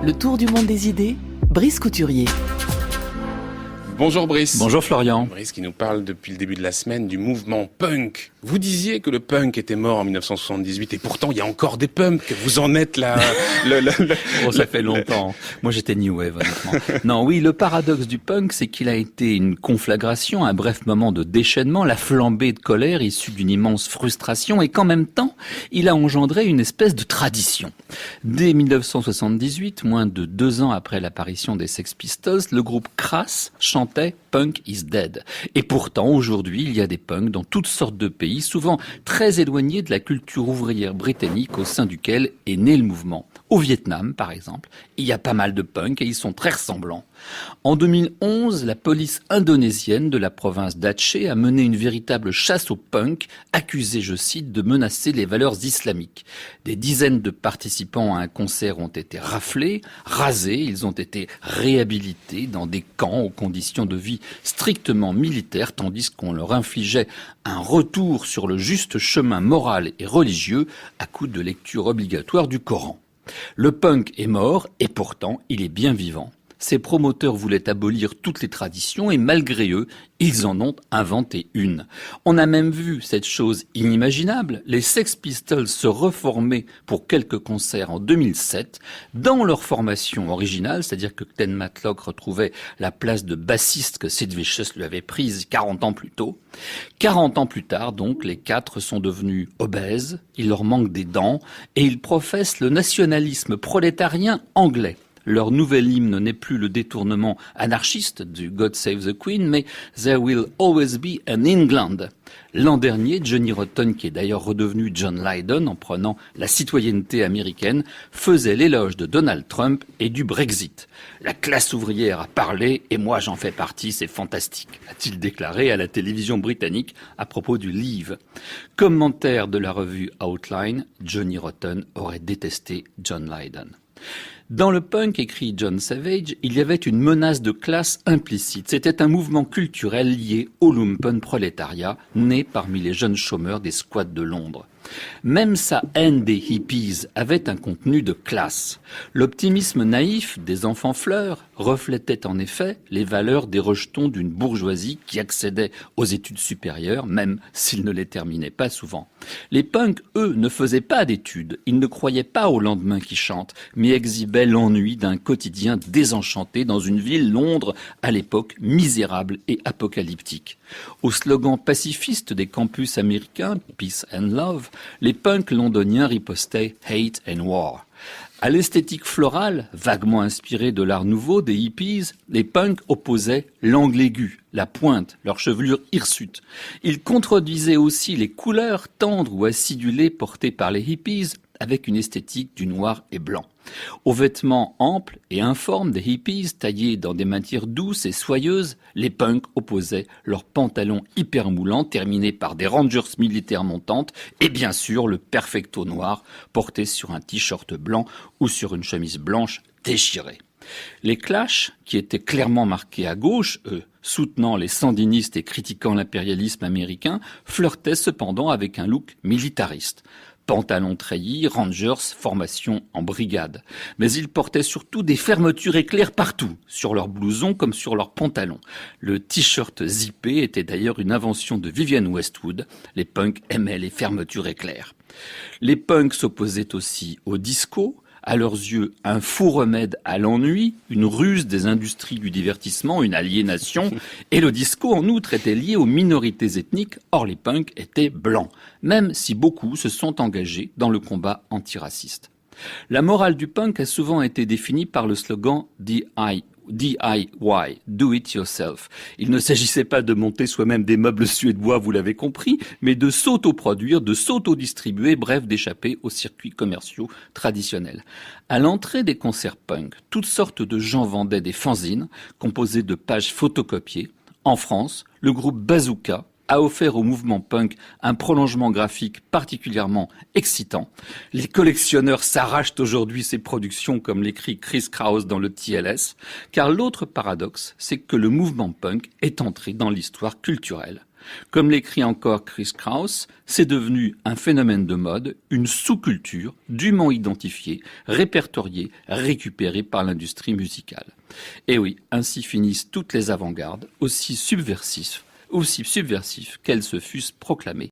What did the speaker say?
Le tour du monde des idées, Brice Couturier. Bonjour Brice. Bonjour Florian. Brice qui nous parle depuis le début de la semaine du mouvement punk. Vous disiez que le punk était mort en 1978 et pourtant il y a encore des punks. Vous en êtes là. Ça fait longtemps. Moi j'étais New Wave honnêtement. Non, oui, le paradoxe du punk, c'est qu'il a été une conflagration, un bref moment de déchaînement, la flambée de colère issue d'une immense frustration et qu'en même temps, il a engendré une espèce de tradition. Dès 1978, moins de 2 ans après l'apparition des Sex Pistols, le groupe Crass chantait Punk is Dead. Et pourtant, aujourd'hui, il y a des punks dans toutes sortes de pays, souvent très éloignés de la culture ouvrière britannique au sein duquel est né le mouvement. Au Vietnam, par exemple, il y a pas mal de punks et ils sont très ressemblants. En 2011, la police indonésienne de la province d'Aceh a mené une véritable chasse aux punks, accusés, je cite, de menacer les valeurs islamiques. Des dizaines de participants à un concert ont été raflés, rasés, ils ont été réhabilités dans des camps aux conditions de vie strictement militaires, tandis qu'on leur infligeait un retour sur le juste chemin moral et religieux à coup de lecture obligatoire du Coran. Le punk est mort et pourtant il est bien vivant. Ses promoteurs voulaient abolir toutes les traditions et malgré eux, ils en ont inventé une. On a même vu cette chose inimaginable, les Sex Pistols se reformer pour quelques concerts en 2007 dans leur formation originale, c'est-à-dire que Glenn Matlock retrouvait la place de bassiste que Sid Vicious lui avait prise 40 ans plus tôt. 40 ans plus tard, donc, les 4 sont devenus obèses, il leur manque des dents et ils professent le nationalisme prolétarien anglais. Leur nouvel hymne n'est plus le détournement anarchiste du God Save the Queen, mais There Will Always Be an England. L'an dernier, Johnny Rotten, qui est d'ailleurs redevenu John Lydon en prenant la citoyenneté américaine, faisait l'éloge de Donald Trump et du Brexit. La classe ouvrière a parlé et moi j'en fais partie, c'est fantastique, a-t-il déclaré à la télévision britannique à propos du Leave. Commentaire de la revue Outline, Johnny Rotten aurait détesté John Lydon. Dans le punk, écrit John Savage, il y avait une menace de classe implicite. C'était un mouvement culturel lié au lumpenprolétariat, né parmi les jeunes chômeurs des squats de Londres. Même sa haine des hippies avait un contenu de classe. L'optimisme naïf des enfants fleurs reflétait en effet les valeurs des rejetons d'une bourgeoisie qui accédait aux études supérieures, même s'ils ne les terminaient pas souvent. Les punks, eux, ne faisaient pas d'études, ils ne croyaient pas au lendemain qui chante, mais exhibaient l'ennui d'un quotidien désenchanté dans une ville, Londres, à l'époque misérable et apocalyptique. Au slogan pacifiste des campus américains, Peace and Love, les punks londoniens ripostaient Hate and War. À l'esthétique florale, vaguement inspirée de l'art nouveau des hippies, les punks opposaient l'angle aigu, la pointe, leur chevelure hirsute. Ils contredisaient aussi les couleurs tendres ou acidulées portées par les hippies avec une esthétique du noir et blanc. Aux vêtements amples et informes des hippies, taillés dans des matières douces et soyeuses, les punks opposaient leurs pantalons hyper moulants terminés par des rangers militaires montantes et bien sûr le perfecto noir porté sur un t-shirt blanc ou sur une chemise blanche déchirée. Les Clash, qui étaient clairement marqués à gauche, eux, soutenant les sandinistes et critiquant l'impérialisme américain, flirtaient cependant avec un look militariste. Pantalons treillis, Rangers, formation en brigade. Mais ils portaient surtout des fermetures éclairs partout, sur leurs blousons comme sur leurs pantalons. Le t-shirt zippé était d'ailleurs une invention de Vivienne Westwood. Les punks aimaient les fermetures éclairs. Les punks s'opposaient aussi au disco, à leurs yeux un faux remède à l'ennui, une ruse des industries du divertissement, une aliénation, et le disco en outre était lié aux minorités ethniques, or les punks étaient blancs, même si beaucoup se sont engagés dans le combat antiraciste. La morale du punk a souvent été définie par le slogan DIY, Do It Yourself. Il ne s'agissait pas de monter soi-même des meubles suédois, vous l'avez compris, mais de s'autoproduire, de s'auto-distribuer, bref, d'échapper aux circuits commerciaux traditionnels. À l'entrée des concerts punk, toutes sortes de gens vendaient des fanzines composées de pages photocopiées. En France, le groupe Bazooka a offert au mouvement punk un prolongement graphique particulièrement excitant. Les collectionneurs s'arrachent aujourd'hui ces productions, comme l'écrit Chris Kraus dans le TLS, car l'autre paradoxe, c'est que le mouvement punk est entré dans l'histoire culturelle. Comme l'écrit encore Chris Kraus, c'est devenu un phénomène de mode, une sous-culture dûment identifiée, répertoriée, récupérée par l'industrie musicale. Et oui, ainsi finissent toutes les avant-gardes, aussi subversives qu'elles se fussent proclamées.